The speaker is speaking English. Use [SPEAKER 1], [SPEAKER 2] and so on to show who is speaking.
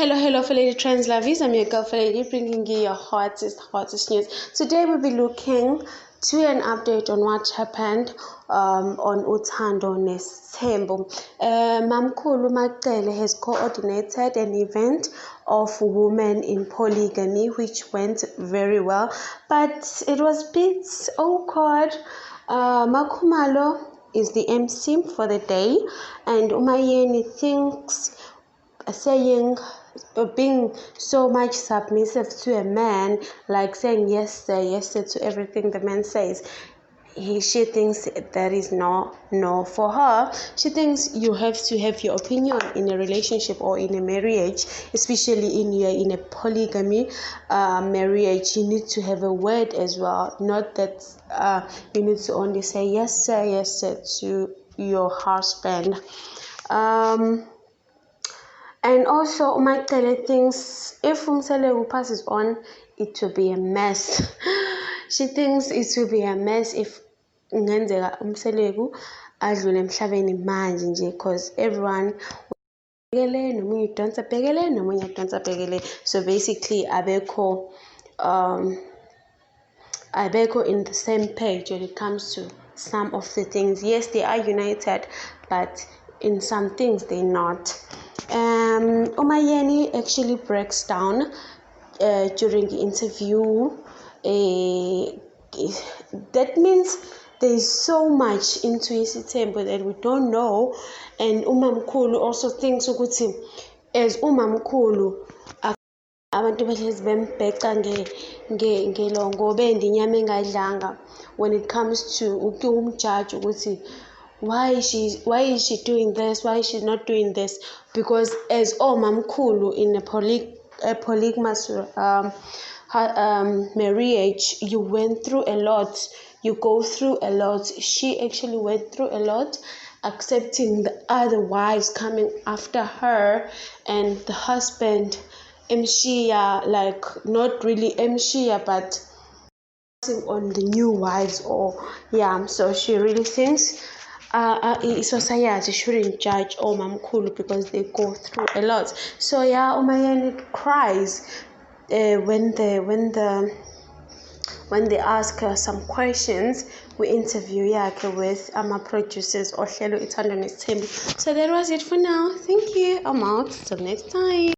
[SPEAKER 1] Hello, fellow trans lovies. I'm your girl, Lady, bringing you your hottest news. Today we'll be looking to an update on what happened on Uthando Nesithembu. Mamkhulu Maqele has coordinated an event of women in polygamy, which went very well, but it was a bit awkward. Makhumalo is the MC for the day, and Umayeni thinks being so much submissive to a man, like saying yes sir to everything the man says, she thinks that is no for her. She thinks you have to have your opinion in a relationship or in a marriage, especially in a polygamy marriage. You need to have a word as well, not that you need to only say yes sir to your husband. And also, Maqele thinks if Umselegu passes on, it will be a mess. She thinks it will be a mess if ngenzeka Umselegu adlule emhlabeni manje nje, because everyone so basically abeko in the same page when it comes to some of the things. Yes, they are united, but in some things they're not. Umayeni actually breaks down during the interview. That means there is so much into Nesithembu that we don't know, and Umamkhulu also thinks ukuthi as Umamkhulu abantu behlezi bembheca ngelongo bendi inyama engadlanga when it comes to umjudge ukuthi why is she doing this, why is she not doing this, because as Mamkhulu in a polygamous marriage, you went through a lot, you go through a lot. She actually went through a lot, accepting the other wives coming after her, and the husband Mshia, like not really Mshia, but on the new wives, or so she really thinks society shouldn't judge Mamkhulu because they go through a lot. So Umayeni cries when they ask her some questions. We interview with producers Uthando Nesithembu. So that was it for now. Thank you. I'm out. Till next time.